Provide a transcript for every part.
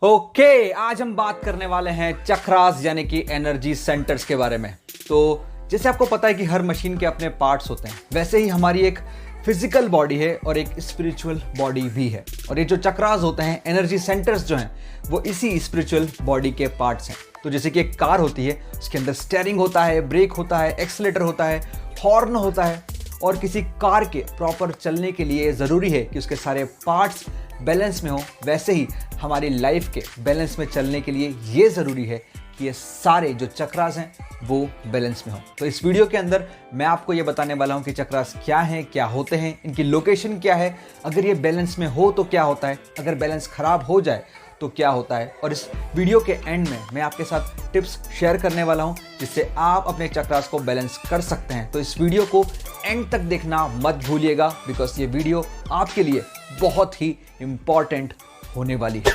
आज हम बात करने वाले हैं चक्रास यानी कि एनर्जी सेंटर्स के बारे में। तो जैसे आपको पता है कि हर मशीन के अपने पार्ट्स होते हैं, वैसे ही हमारी एक फिजिकल बॉडी है और एक स्पिरिचुअल बॉडी भी है। और ये जो चक्रास होते हैं, एनर्जी सेंटर्स जो हैं, वो इसी स्पिरिचुअल बॉडी के पार्ट्स हैं। तो जैसे कि एक कार होती है, उसके अंदर स्टीयरिंग होता है, ब्रेक होता है, एक्सीलरेटर होता है, हॉर्न होता है, और किसी कार के प्रॉपर चलने के लिए ज़रूरी है कि उसके सारे पार्ट्स बैलेंस में हो। वैसे ही हमारी लाइफ के बैलेंस में चलने के लिए ये ज़रूरी है कि ये सारे जो चक्रास हैं वो बैलेंस में हो। तो इस वीडियो के अंदर मैं आपको ये बताने वाला हूँ कि चक्रास क्या हैं, क्या होते हैं, इनकी लोकेशन क्या है, अगर ये बैलेंस में हो तो क्या होता है, अगर बैलेंस ख़राब हो जाए तो क्या होता है। और इस वीडियो के एंड में मैं आपके साथ टिप्स शेयर करने वाला हूं जिससे आप अपने चक्रास को बैलेंस कर सकते हैं। तो इस वीडियो को एंड तक देखना मत भूलिएगा, बिकॉज ये वीडियो आपके लिए बहुत ही इंपॉर्टेंट होने वाली है।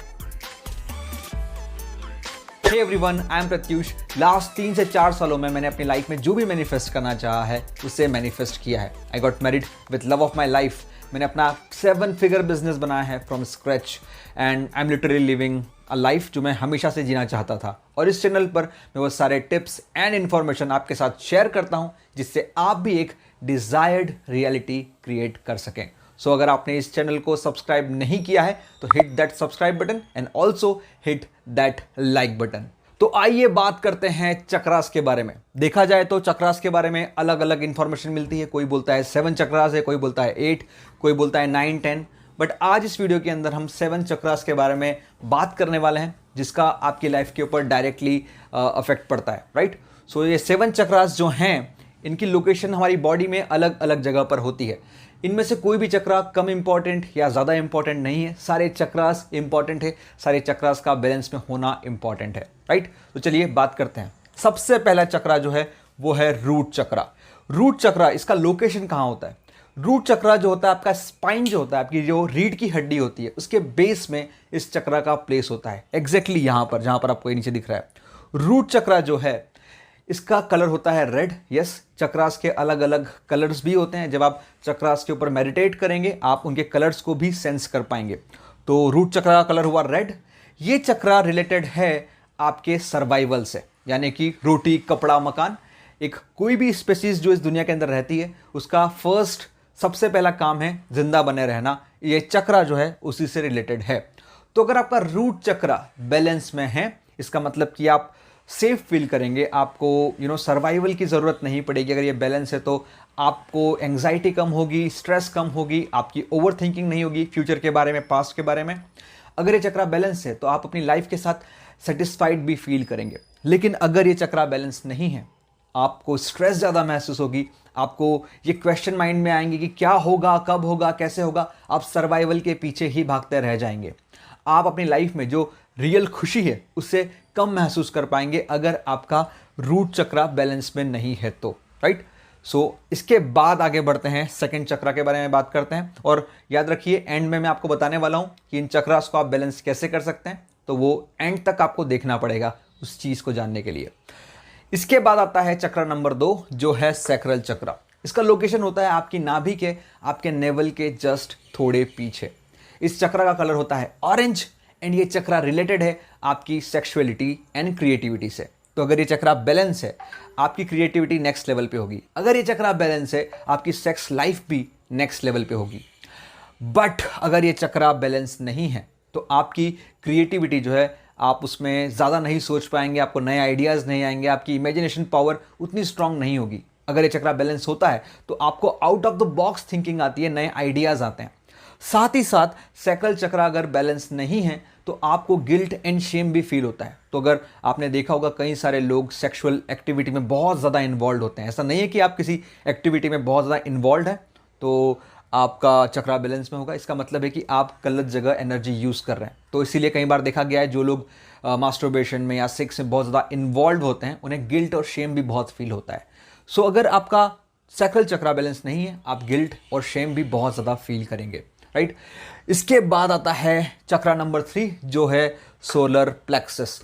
Hey everyone, I am Pratyush. Last 3 से 4 सालों में मैंने अपनी लाइफ में जो भी मैनिफेस्ट करना चाहा है उसे मैनिफेस्ट किया है। I got married with love of my life. मैंने अपना 7 फिगर बिजनेस बनाया है from scratch and I am literally living a life जो मैं हमेशा से जीना चाहता था। और इस चैनल पर मैं वो सारे टिप्स एंड इन्फॉर्मेशन आपके साथ शेयर करता हूँ जिससे आप भी एक डिजायर्ड रियलिटी क्रिएट कर सकें। सो अगर आपने इस चैनल को सब्सक्राइब नहीं किया है तो hit that subscribe button and also hit that like button. तो आइए बात करते हैं चक्रास के बारे में। देखा जाए तो चक्रास के बारे में अलग अलग इंफॉर्मेशन मिलती है। कोई बोलता है 7 चक्रास है, कोई बोलता है 8, कोई बोलता है 9, 10। बट आज इस वीडियो के अंदर हम 7 चक्रास के बारे में बात करने वाले हैं जिसका आपकी लाइफ के ऊपर डायरेक्टली अफेक्ट पड़ता है, राइट। सो ये 7 चक्रास जो हैं, इनकी लोकेशन हमारी बॉडी में अलग अलग जगह पर होती है। इनमें से कोई भी चक्रा कम इंपॉर्टेंट या ज़्यादा इंपॉर्टेंट नहीं है, सारे चक्रास इंपॉर्टेंट है, सारे चक्रास का बैलेंस में होना इंपॉर्टेंट है, राइट। तो चलिए बात करते हैं। सबसे पहला चक्रा जो है वो है रूट चक्रा। रूट चक्रा, इसका लोकेशन कहाँ होता है? रूट चक्रा जो होता है, आपका स्पाइन जो होता है, आपकी जो रीढ़ की हड्डी होती है, उसके बेस में इस चक्रा का प्लेस होता है। एग्जैक्टली यहाँ पर, जहाँ पर आपको ये नीचे दिख रहा है। रूट चक्रा जो है, इसका कलर होता है रेड। यस, चक्रास के अलग अलग कलर्स भी होते हैं। जब आप चक्रास के ऊपर मेडिटेट करेंगे आप उनके कलर्स को भी सेंस कर पाएंगे। तो रूट चक्रा का कलर हुआ रेड। ये चक्रा रिलेटेड है आपके सर्वाइवल से, यानी कि रोटी, कपड़ा, मकान। एक कोई भी स्पीशीज जो इस दुनिया के अंदर रहती है उसका फर्स्ट सबसे पहला काम है जिंदा बने रहना। ये चक्रा जो है उसी से रिलेटेड है। तो अगर आपका रूट चक्रा बैलेंस में है, इसका मतलब कि आप सेफ फील करेंगे, आपको सर्वाइवल की ज़रूरत नहीं पड़ेगी। अगर ये बैलेंस है तो आपको एंग्जाइटी कम होगी, स्ट्रेस कम होगी, आपकी ओवर थिंकिंग नहीं होगी फ्यूचर के बारे में, पास्ट के बारे में। अगर ये चक्रा बैलेंस है तो आप अपनी लाइफ के साथ सेटिस्फाइड भी फील करेंगे। लेकिन अगर ये चक्रा बैलेंस नहीं है, आपको स्ट्रेस ज़्यादा महसूस होगी, आपको ये क्वेश्चन माइंड में आएंगे कि क्या होगा, कब होगा, कैसे होगा। आप सर्वाइवल के पीछे ही भागते रह जाएंगे। आप अपनी लाइफ में जो रियल खुशी है उससे कम महसूस कर पाएंगे अगर आपका रूट चक्रा बैलेंस में नहीं है तो, राइट। सो इसके बाद आगे बढ़ते हैं, सेकंड चक्रा के बारे में बात करते हैं। और याद रखिए, एंड में मैं आपको बताने वाला हूं कि इन चक्रास को आप बैलेंस कैसे कर सकते हैं। तो वो एंड तक आपको देखना पड़ेगा उस चीज़ को जानने के लिए। इसके बाद आता है चक्रा नंबर 2 जो है सैक्रल चक्रा। इसका लोकेशन होता है आपकी नाभि के, आपके नेवल के जस्ट थोड़े पीछे। इस चक्रा का कलर होता है ऑरेंज एंड ये चक्रा रिलेटेड है आपकी सेक्सुअलिटी एंड क्रिएटिविटी से। तो अगर ये चक्रा बैलेंस है, आपकी क्रिएटिविटी नेक्स्ट लेवल पे होगी। अगर ये चक्रा बैलेंस है, आपकी सेक्स लाइफ भी नेक्स्ट लेवल पे होगी। बट अगर ये चक्रा बैलेंस नहीं है तो आपकी क्रिएटिविटी जो है, आप उसमें ज़्यादा नहीं सोच पाएंगे, आपको नए आइडियाज़ नहीं आएंगे, आपकी इमेजिनेशन पावर उतनी स्ट्रांग नहीं होगी। अगर ये चक्रा बैलेंस होता है तो आपको out of the box thinking आती है, नए आइडियाज़ आते हैं। साथ ही साथ सैक्रल चक्रा अगर बैलेंस नहीं है तो आपको गिल्ट एंड शेम भी फील होता है। तो अगर आपने देखा होगा, कई सारे लोग सेक्सुअल एक्टिविटी में बहुत ज़्यादा इन्वॉल्व होते हैं। ऐसा नहीं है कि आप किसी एक्टिविटी में बहुत ज़्यादा इन्वॉल्व हैं तो आपका चक्रा बैलेंस में होगा। इसका मतलब है कि आप गलत जगह एनर्जी यूज़ कर रहे हैं। तो इसीलिए कई बार देखा गया है, जो लोग मास्टरबेशन में या सेक्स में बहुत ज़्यादा इन्वॉल्व होते हैं उन्हें गिल्ट और शेम भी बहुत फील होता है। सो अगर आपका सैक्रल चक्रा बैलेंस नहीं है, आप गिल्ट और शेम भी बहुत ज़्यादा फील करेंगे, राइट। इसके बाद आता है चक्रा नंबर 3 जो है सोलर प्लेक्सस।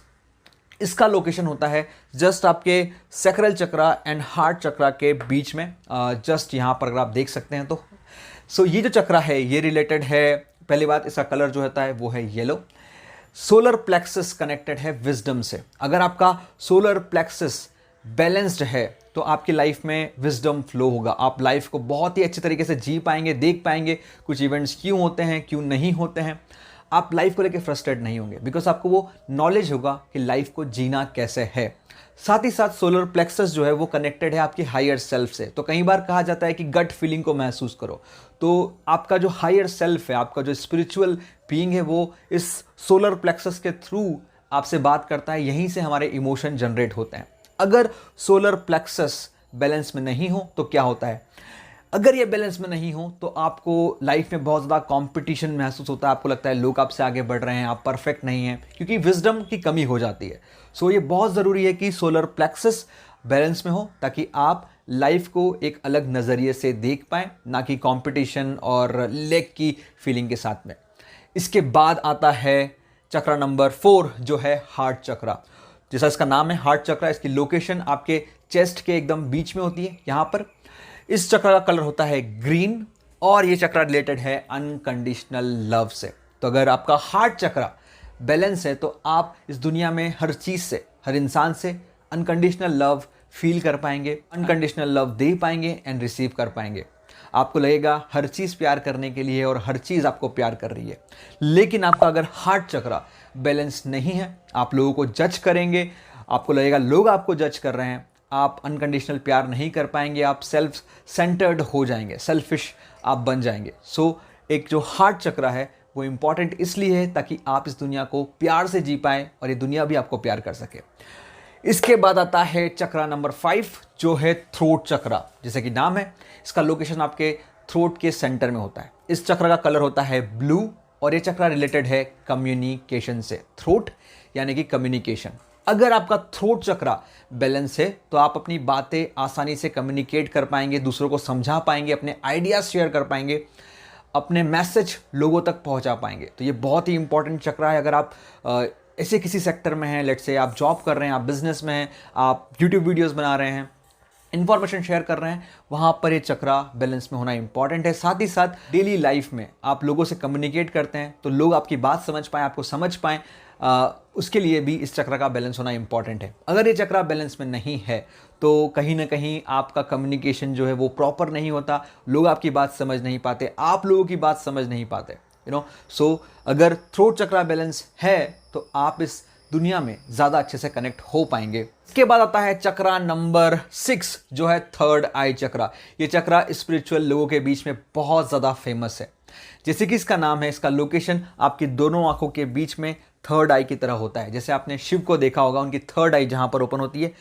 इसका लोकेशन होता है जस्ट आपके सैक्रल चक्रा एंड हार्ट चक्रा के बीच में। जस्ट यहाँ पर अगर आप देख सकते हैं तो ये जो चक्रा है ये रिलेटेड है, पहली बात इसका कलर जो होता है वो है येलो। सोलर प्लेक्सस कनेक्टेड है विजडम से। अगर आपका सोलर प्लेक्सस बैलेंस्ड है तो आपकी लाइफ में विजडम फ्लो होगा। आप लाइफ को बहुत ही अच्छे तरीके से जी पाएंगे, देख पाएंगे कुछ इवेंट्स क्यों होते हैं, क्यों नहीं होते हैं। आप लाइफ को लेकर फ्रस्ट्रेट नहीं होंगे बिकॉज आपको वो नॉलेज होगा कि लाइफ को जीना कैसे है। साथ ही साथ सोलर प्लेक्सस जो है वो कनेक्टेड है आपके हायर सेल्फ से। तो कई बार कहा जाता है कि गट फीलिंग को महसूस करो, तो आपका जो हायर सेल्फ है, आपका जो स्पिरिचुअल बीइंग है, वो इस सोलर प्लेक्सस के थ्रू आपसे बात करता है। यहीं से हमारे इमोशन जनरेट होते हैं। अगर सोलर प्लेक्सस बैलेंस में नहीं हो तो क्या होता है? अगर ये बैलेंस में नहीं हो तो आपको लाइफ में बहुत ज़्यादा कंपटीशन महसूस होता है। आपको लगता है लोग आपसे आगे बढ़ रहे हैं, आप परफेक्ट नहीं हैं, क्योंकि विजडम की कमी हो जाती है। सो ये बहुत ज़रूरी है कि सोलर प्लेक्सस बैलेंस में हो ताकि आप लाइफ को एक अलग नज़रिए से देख पाएँ, ना कि कंपटीशन और लेग की फीलिंग के साथ में। इसके बाद आता है चक्रा नंबर 4 जो है हार्ट चक्रा। जैसा इसका नाम है हार्ट चक्रा, इसकी लोकेशन आपके चेस्ट के एकदम बीच में होती है। यहाँ पर इस चक्र का कलर होता है ग्रीन और ये चक्र रिलेटेड है अनकंडीशनल लव से। तो अगर आपका हार्ट चक्र बैलेंस है तो आप इस दुनिया में हर चीज़ से, हर इंसान से अनकंडीशनल लव फील कर पाएंगे, अनकंडीशनल लव दे पाएंगे एंड रिसीव कर पाएंगे। आपको लगेगा हर चीज़ प्यार करने के लिए और हर चीज़ आपको प्यार कर रही है। लेकिन आपका अगर हार्ट चक्र बैलेंस नहीं है, आप लोगों को जज करेंगे, आपको लगेगा लोग आपको जज कर रहे हैं, आप अनकंडीशनल प्यार नहीं कर पाएंगे, आप सेल्फ सेंटर्ड हो जाएंगे, सेल्फिश आप बन जाएंगे। सो एक जो हार्ट चक्र है वो इम्पॉर्टेंट इसलिए है ताकि आप इस दुनिया को प्यार से जी पाएँ और ये दुनिया भी आपको प्यार कर सके। इसके बाद आता है चक्रा नंबर 5 जो है थ्रोट चक्रा। जैसे कि नाम है, इसका लोकेशन आपके थ्रोट के सेंटर में होता है। इस चक्र का कलर होता है ब्लू और ये चक्रा रिलेटेड है कम्युनिकेशन से। थ्रोट यानी कि कम्युनिकेशन। अगर आपका थ्रोट चक्रा बैलेंस है तो आप अपनी बातें आसानी से कम्युनिकेट कर पाएंगे, दूसरों को समझा पाएंगे, अपने आइडियाज शेयर कर पाएंगे, अपने मैसेज लोगों तक पहुंचा पाएंगे। तो ये बहुत ही इंपॉर्टेंट चक्रा है। अगर आप ऐसे किसी सेक्टर में हैं, लेट्स से आप जॉब कर रहे हैं, आप बिजनेस में हैं, आप यूट्यूब वीडियोस बना रहे हैं, इन्फॉर्मेशन शेयर कर रहे हैं, वहाँ पर ये चक्रा बैलेंस में होना इंपॉर्टेंट है। साथ ही साथ डेली लाइफ में आप लोगों से कम्युनिकेट करते हैं तो लोग आपकी बात समझ पाएँ, आपको समझ पाएँ, उसके लिए भी इस चक्र का बैलेंस होना इंपॉर्टेंट है। अगर ये चक्र बैलेंस में नहीं है तो कहीं ना कहीं आपका कम्युनिकेशन जो है वो प्रॉपर नहीं होता, लोग आपकी बात समझ नहीं पाते, आप लोगों की बात समझ नहीं पाते, सो अगर थ्रोट चक्र बैलेंस है तो आप इस दुनिया में ज़्यादा अच्छे से कनेक्ट हो पाएंगे। इसके बाद आता है चक्रा नंबर 6 जो है थर्ड आई चक्रा। ये चक्रा स्पिरिचुअल लोगों के बीच में बहुत ज़्यादा फेमस है। जैसे कि इसका नाम है, इसका लोकेशन आपकी दोनों आंखों के बीच में थर्ड आई की तरह होता है। जैसे आपने शिव को देखा होगा, उनकी थर्ड आई जहाँ पर ओपन होती है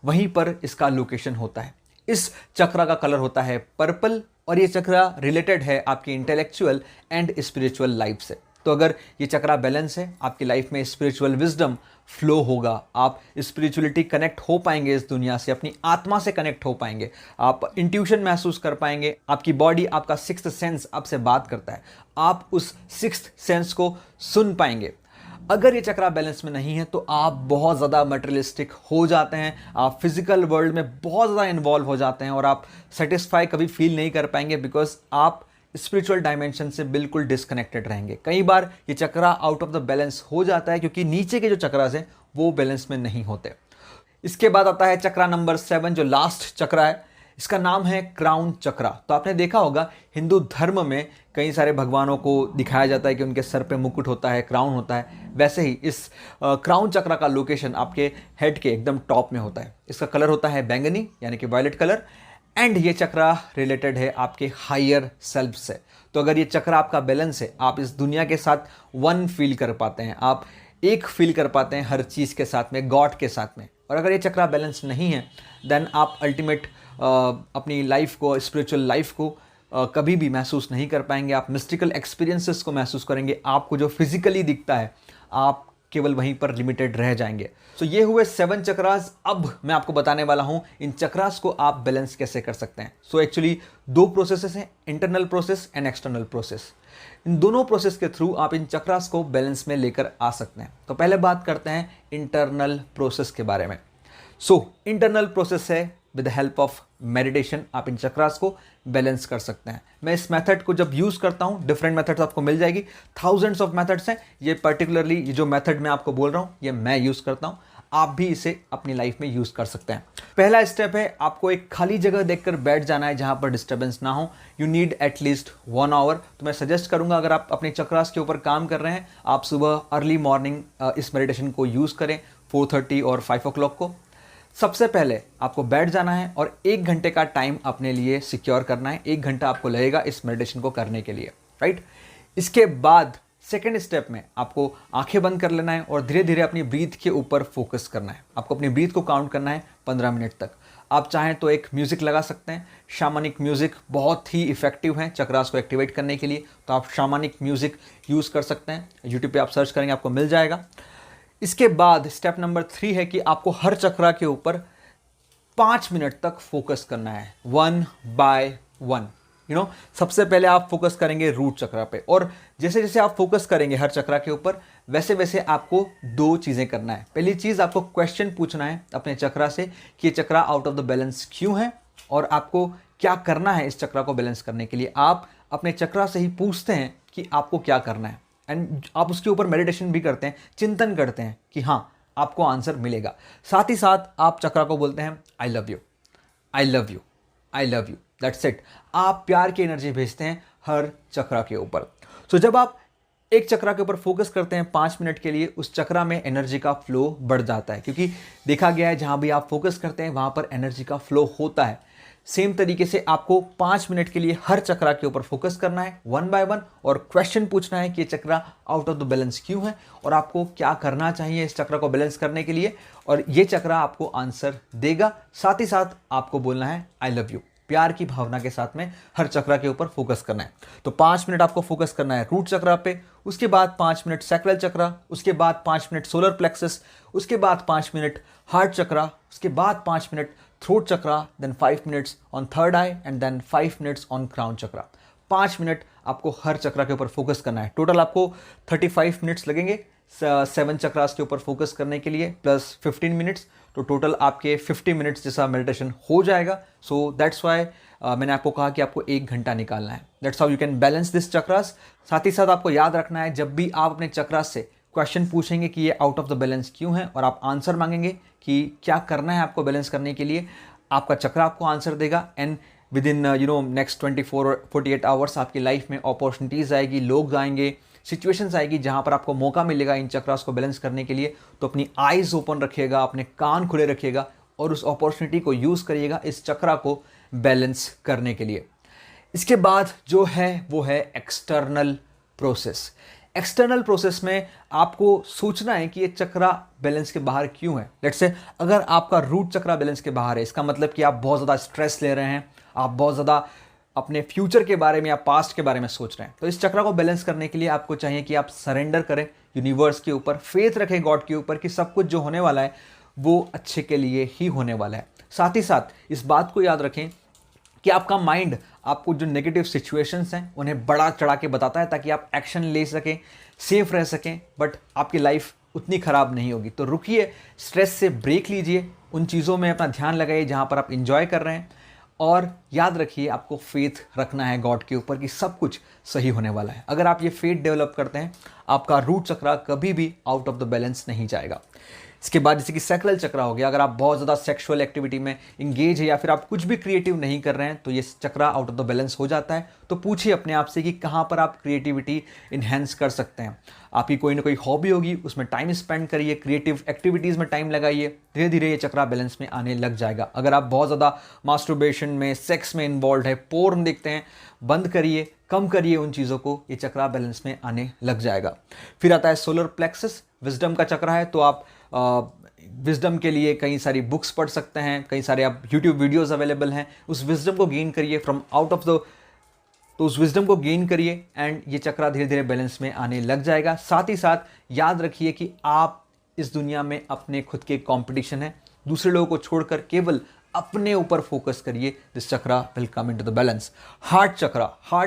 वहीं पर इसका लोकेशन होता है। इस चक्रा का कलर होता है पर्पल और ये चक्रा रिलेटेड है आपकी इंटेलेक्चुअल एंड स्पिरिचुअल लाइफ से। तो अगर ये चक्रा बैलेंस है, आपकी लाइफ में स्पिरिचुअल विजडम फ्लो होगा, आप स्पिरिचुअलिटी कनेक्ट हो पाएंगे, इस दुनिया से अपनी आत्मा से कनेक्ट हो पाएंगे, आप इंट्यूशन महसूस कर पाएंगे, आपकी बॉडी, आपका सिक्स्थ सेंस आपसे बात करता है, आप उस सिक्स्थ सेंस को सुन पाएंगे। अगर ये चक्रा बैलेंस में नहीं है तो आप बहुत ज़्यादा मटेरियलिस्टिक हो जाते हैं, आप फिजिकल वर्ल्ड में बहुत ज़्यादा इन्वॉल्व हो जाते हैं और आप सेटिस्फाई कभी फील नहीं कर पाएंगे बिकॉज आप स्पिरिचुअल डायमेंशन से बिल्कुल डिस्कनेक्टेड रहेंगे। कई बार ये चक्रा आउट ऑफ द बैलेंस हो जाता है क्योंकि नीचे के जो चक्रास हैं वो बैलेंस में नहीं होते। इसके बाद आता है चक्रा नंबर 7 जो लास्ट चक्रा है, इसका नाम है क्राउन चक्रा। तो आपने देखा होगा हिंदू धर्म में कई सारे भगवानों को दिखाया जाता है कि उनके सर पे मुकुट होता है, क्राउन होता है। वैसे ही इस क्राउन चक्रा का लोकेशन आपके हेड के एकदम टॉप में होता है। इसका कलर होता है बैंगनी यानी कि वायलेट कलर एंड ये चक्रा रिलेटेड है आपके हायर सेल्फ से। तो अगर ये चक्रा आपका बैलेंस है, आप इस दुनिया के साथ वन फील कर पाते हैं, आप एक फील कर पाते हैं हर चीज़ के साथ में, गॉड के साथ में। और अगर ये चक्रा बैलेंस नहीं है देन आप अल्टीमेट अपनी लाइफ को, स्पिरिचुअल लाइफ को कभी भी महसूस नहीं कर पाएंगे। आप मिस्टिकल एक्सपीरियंसेस को महसूस करेंगे, आपको जो फिजिकली दिखता है आप केवल वहीं पर लिमिटेड रह जाएंगे। तो ये हुए 7 चक्रास। अब मैं आपको बताने वाला हूं इन चक्रास को आप बैलेंस कैसे कर सकते हैं। सो एक्चुअली 2 प्रोसेसेस हैं, internal process and external process. इन दोनों प्रोसेस के थ्रू आप इन चक्रास को बैलेंस में लेकर आ सकते हैं। तो पहले बात करते हैं इंटरनल प्रोसेस के बारे में। सो इंटरनल प्रोसेस है with the help of meditation आप इन चक्रास को बैलेंस कर सकते हैं। मैं इस मेथड को जब यूज़ करता हूँ, डिफरेंट मेथड्स आपको मिल जाएगी, थाउजेंड्स ऑफ मेथड्स हैं, ये पर्टिकुलरली ये जो मेथड मैं आपको बोल रहा हूँ ये मैं यूज़ करता हूँ, आप भी इसे अपनी लाइफ में यूज़ कर सकते हैं। पहला स्टेप है आपको एक खाली जगह देखकर बैठ जाना है जहाँ पर डिस्टर्बेंस ना हो। You need at least 1 hour. तो मैं सजेस्ट करूँगा अगर आप अपने चक्रास के ऊपर काम कर रहे हैं, आप सुबह अर्ली मॉर्निंग इस मेडिटेशन को यूज़ करें 4:30 और 5 o'clock को। सबसे पहले आपको बैठ जाना है और 1 घंटे का टाइम अपने लिए सिक्योर करना है। 1 घंटा आपको लगेगा इस मेडिटेशन को करने के लिए, राइट। इसके बाद सेकेंड स्टेप में आपको आंखें बंद कर लेना है और धीरे धीरे अपनी ब्रीथ के ऊपर फोकस करना है। आपको अपनी ब्रीथ को काउंट करना है 15 मिनट तक। आप चाहें तो एक म्यूज़िक लगा सकते हैं, शामानिक म्यूज़िक बहुत ही इफेक्टिव है चक्रास को एक्टिवेट करने के लिए, तो आप शामानिक म्यूज़िक यूज़ कर सकते हैं। यूट्यूब पे आप सर्च करेंगे आपको मिल जाएगा। इसके बाद स्टेप नंबर 3 है कि आपको हर चक्रा के ऊपर 5 मिनट तक फोकस करना है, 1 by 1। सबसे पहले आप फोकस करेंगे रूट चक्रा पे, और जैसे जैसे आप फोकस करेंगे हर चक्रा के ऊपर वैसे वैसे आपको 2 चीज़ें करना है। पहली चीज़, आपको क्वेश्चन पूछना है अपने चक्रा से कि ये चक्रा आउट ऑफ द बैलेंस क्यों है और आपको क्या करना है इस चक्रा को बैलेंस करने के लिए। आप अपने चक्रा से ही पूछते हैं कि आपको क्या करना है, एंड आप उसके ऊपर मेडिटेशन भी करते हैं, चिंतन करते हैं कि हाँ आपको आंसर मिलेगा। साथ ही साथ आप चक्रा को बोलते हैं I love you, I love you, I love you, that's it. आप प्यार की एनर्जी भेजते हैं हर चक्रा के ऊपर। सो जब आप एक चक्रा के ऊपर फोकस करते हैं 5 मिनट के लिए, उस चक्रा में एनर्जी का फ्लो बढ़ जाता है, क्योंकि देखा गया है जहाँ भी आप फोकस करते हैं वहाँ पर एनर्जी का फ्लो होता है। सेम तरीके से आपको 5 मिनट के लिए हर चक्रा के ऊपर फोकस करना है 1 by 1 और क्वेश्चन पूछना है कि ये चक्रा आउट ऑफ द बैलेंस क्यों है और आपको क्या करना चाहिए इस चक्रा को बैलेंस करने के लिए, और ये चक्रा आपको आंसर देगा। साथ ही साथ आपको बोलना है आई लव यू, प्यार की भावना के साथ में हर चक्रा के ऊपर फोकस करना है। तो 5 मिनट आपको फोकस करना है रूट चक्रा पे, उसके बाद 5 मिनट सैक्रल चक्रा, उसके बाद 5 मिनट सोलर प्लेक्सस, उसके बाद 5 मिनट हार्ट चक्रा, उसके बाद 5 minute throat chakra, then 5 minutes on third eye and then 5 minutes on crown chakra. 5 minute आपको हर चक्रा के ऊपर फोकस करना है। टोटल आपको 35 मिनट्स लगेंगे 7 चक्रास के ऊपर फोकस करने के लिए प्लस 15 मिनट्स, तो टोटल आपके 50 मिनट्स जैसा मेडिटेशन हो जाएगा। सो दैट्स वाई मैंने आपको कहा कि आपको 1 घंटा निकालना है। That's how you can balance this chakras. साथ ही साथ आपको याद रखना है जब भी आप अपने चक्रास से क्वेश्चन पूछेंगे कि ये आउट ऑफ द बैलेंस क्यों है और आप आंसर मांगेंगे कि क्या करना है आपको बैलेंस करने के लिए, आपका चक्रा आपको आंसर देगा। एंड विद इन नेक्स्ट 24 और 48 आवर्स आपकी लाइफ में अपॉर्चुनिटीज़ आएगी, लोग आएंगे, सिचुएशंस आएगी जहाँ पर आपको मौका मिलेगा इन चक्रास को बैलेंस करने के लिए। तो अपनी आइज़ ओपन रखिएगा, अपने कान खुले रखिएगा और उस अपॉर्चुनिटी को यूज़ करिएगा इस चक्रा को बैलेंस करने के लिए। इसके बाद जो है वो है एक्सटर्नल प्रोसेस। एक्सटर्नल प्रोसेस में आपको सोचना है कि ये चक्रा बैलेंस के बाहर क्यों है। लेट्स से अगर आपका रूट चक्रा बैलेंस के बाहर है, इसका मतलब कि आप बहुत ज़्यादा स्ट्रेस ले रहे हैं, आप बहुत ज़्यादा अपने फ्यूचर के बारे में या पास्ट के बारे में सोच रहे हैं। तो इस चक्रा को बैलेंस करने के लिए आपको चाहिए कि आप सरेंडर करें यूनिवर्स के ऊपर, फेथ रखें गॉड के ऊपर कि सब कुछ जो होने वाला है वो अच्छे के लिए ही होने वाला है। साथ ही साथ इस बात को याद रखें कि आपका माइंड आपको जो नेगेटिव सिचुएशंस हैं उन्हें बड़ा चढ़ा के बताता है ताकि आप एक्शन ले सकें, सेफ रह सकें, बट आपकी लाइफ उतनी ख़राब नहीं होगी। तो रुकिए, स्ट्रेस से ब्रेक लीजिए, उन चीज़ों में अपना ध्यान लगाइए जहाँ पर आप इंजॉय कर रहे हैं, और याद रखिए आपको फेथ रखना है गॉड के ऊपर कि सब कुछ सही होने वाला है। अगर आप ये फेथ डेवलप करते हैं, आपका रूट चक्रा कभी भी आउट ऑफ द बैलेंस नहीं जाएगा। इसके बाद जैसे कि सैक्रल चक्रा हो गया, अगर आप बहुत ज़्यादा सेक्सुअल एक्टिविटी में इंगेज है या फिर आप कुछ भी क्रिएटिव नहीं कर रहे हैं तो ये चक्रा आउट ऑफ द बैलेंस हो जाता है। तो पूछिए अपने आप से कि कहाँ पर आप क्रिएटिविटी इन्हेंस कर सकते हैं। आपकी कोई ना कोई हॉबी होगी, उसमें टाइम स्पेंड करिए, क्रिएटिव एक्टिविटीज़ में टाइम लगाइए, धीरे धीरे ये चक्रा बैलेंस में आने लग जाएगा। अगर आप बहुत ज़्यादा मास्टरबेशन में, सेक्स में इन्वॉल्व है, पोर्न देखते हैं, बंद करिए, कम करिए उन चीज़ों को, ये चक्रा बैलेंस में आने लग जाएगा। फिर आता है सोलर प्लेक्सस, विजडम का चक्रा है। तो आप विजडम के लिए कई सारी बुक्स पढ़ सकते हैं, कई सारे आप यूट्यूब वीडियोस अवेलेबल हैं, उस विजडम को गेन करिए फ्रॉम आउट ऑफ द, तो उस विजडम को गेन करिए एंड ये चक्रा धीरे धीरे बैलेंस में आने लग जाएगा। साथ ही साथ याद रखिए कि आप इस दुनिया में अपने खुद के कंपटीशन है, दूसरे लोगों को छोड़कर केवल अपने ऊपर फोकस करिए। This chakra will come into the balance. Heart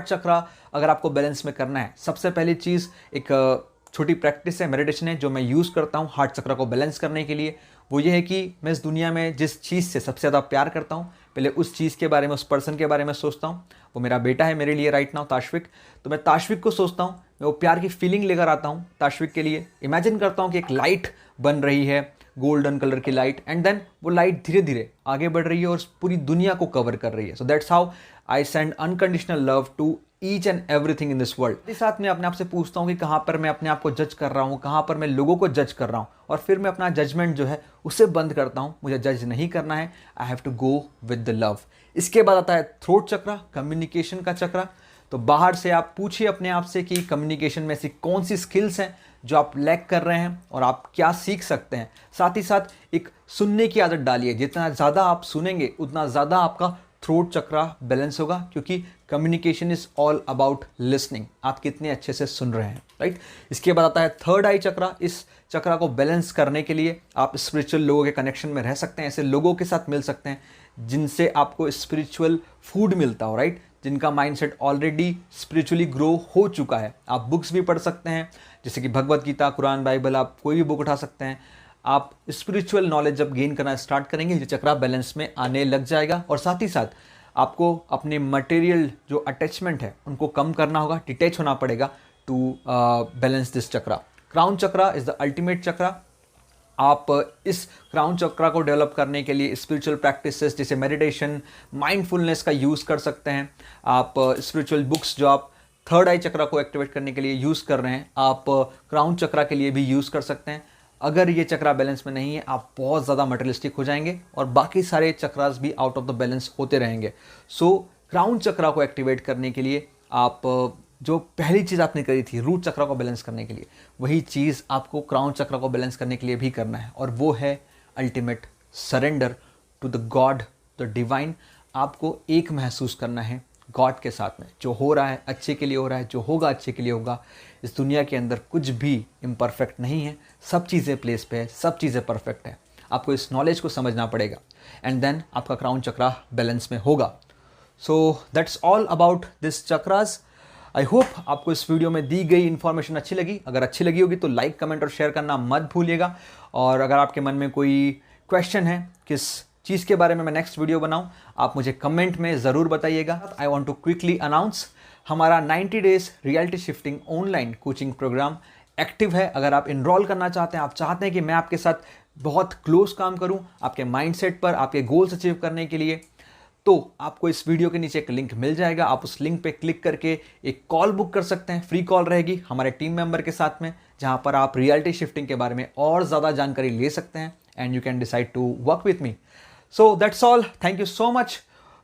chakra अगर आपको बैलेंस में करना है, सबसे पहली चीज़ एक छोटी प्रैक्टिस है, मेडिटेशन है जो मैं यूज़ करता हूँ हार्ट चक्रा को बैलेंस करने के लिए, वो ये है कि मैं इस दुनिया में जिस चीज़ से सबसे ज़्यादा प्यार करता हूँ, पहले उस चीज़ के बारे में, उस पर्सन के बारे में सोचता हूँ। वो मेरा बेटा है मेरे लिए राइट नाउ, ताश्विक। तो मैं ताश्विक को सोचता हूँ, मैं वो प्यार की फीलिंग लेकर आता हूँ ताश्विक के लिए। इमेजिन करता हूँ कि एक लाइट बन रही है, गोल्डन कलर की लाइट, एंड देन वो लाइट धीरे धीरे आगे बढ़ रही है और पूरी दुनिया को कवर कर रही है। So that's how I send unconditional love to each and everything in this world. इस साथ में अपने आप से पूछता हूँ कि कहाँ पर मैं अपने आप को जज कर रहा हूँ, कहाँ पर मैं लोगों को जज कर रहा हूँ, और फिर मैं अपना जजमेंट जो है उसे बंद करता हूँ। मुझे जज नहीं करना है, I have to go with the love. इसके बाद आता है थ्रोट चक्रा, कम्युनिकेशन का चक्रा। तो बाहर से आप पूछिए अपने आप से कि कम्युनिकेशन में ऐसी कौन सी स्किल्स हैं जो आप लैक कर रहे हैं और आप क्या सीख सकते हैं। साथ ही साथ एक सुनने की आदत डालिए। जितना ज़्यादा आप सुनेंगे उतना ज़्यादा आपका थ्रोट चक्रा बैलेंस होगा, क्योंकि communication is all about listening. आप कितने अच्छे से सुन रहे हैं, राइट। इसके बाद आता है थर्ड आई चक्रा। इस चक्रा को बैलेंस करने के लिए आप स्पिरिचुअल लोगों के कनेक्शन में रह सकते हैं, ऐसे लोगों के साथ मिल सकते हैं जिनसे आपको स्पिरिचुअल फूड मिलता हो, राइट, जिनका माइंडसेट ऑलरेडी स्पिरिचुअली ग्रो हो चुका है। आप बुक्स भी पढ़ सकते हैं, जैसे कि भगवत गीता, कुरान, बाइबल, आप कोई भी बुक उठा सकते हैं। आप स्पिरिचुअल नॉलेज जब गेन करना स्टार्ट करेंगे, ये चक्रा बैलेंस में आने लग जाएगा। और साथ ही साथ आपको अपने मटेरियल जो अटैचमेंट है उनको कम करना होगा, डिटैच होना पड़ेगा to balance this chakra. Crown chakra is the ultimate chakra. आप इस क्राउन चक्रा को डेवलप करने के लिए स्पिरिचुअल प्रैक्टिसेस जैसे मेडिटेशन, माइंडफुलनेस का यूज़ कर सकते हैं। आप स्पिरिचुअल बुक्स जो आप थर्ड आई चक्रा को एक्टिवेट करने के लिए यूज़ कर रहे हैं, आप क्राउन चक्रा के लिए भी यूज़ कर सकते हैं। अगर ये चक्रा बैलेंस में नहीं है, आप बहुत ज़्यादा मटेरियलिस्टिक हो जाएंगे और बाकी सारे चक्रास भी आउट ऑफ द बैलेंस होते रहेंगे। सो क्राउन चक्रा को एक्टिवेट करने के लिए आप जो पहली चीज़ आपने करी थी रूट चक्रा को बैलेंस करने के लिए, वही चीज़ आपको क्राउन चक्रा को बैलेंस करने के लिए भी करना है, और वो है ultimate surrender to the god, the divine. आपको एक महसूस करना है गॉड के साथ में। जो हो रहा है अच्छे के लिए हो रहा है, जो होगा अच्छे के लिए होगा। इस दुनिया के अंदर कुछ भी इम्परफेक्ट नहीं है, सब चीज़ें प्लेस पे है, सब चीज़ें परफेक्ट है। आपको इस नॉलेज को समझना पड़ेगा, एंड देन आपका क्राउन चक्रा बैलेंस में होगा। So that's all about this chakras. I hope आपको इस वीडियो में दी गई इन्फॉर्मेशन अच्छी लगी। अगर अच्छी लगी होगी तो लाइक, कमेंट और शेयर करना मत भूलिएगा। और अगर आपके मन में कोई क्वेश्चन है किस चीज़ के बारे में मैं नेक्स्ट वीडियो बनाऊं, आप मुझे कमेंट में ज़रूर बताइएगा। I want to quickly announce हमारा 90 days reality shifting online coaching program active है। अगर आप इनरोल करना चाहते हैं, आप चाहते हैं कि मैं आपके साथ बहुत क्लोज काम करूं आपके माइंडसेट पर, आपके गोल्स अचीव करने के लिए, तो आपको इस वीडियो के नीचे एक लिंक मिल जाएगा। आप उस लिंक पे क्लिक करके एक कॉल बुक कर सकते हैं। फ्री कॉल रहेगी हमारे टीम मेंबर के साथ में, जहां पर आप रियलिटी शिफ्टिंग के बारे में और ज़्यादा जानकारी ले सकते हैं, and you can decide to work with me. So that's all. Thank you so much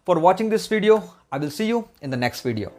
for watching this video. I will see you in the next video.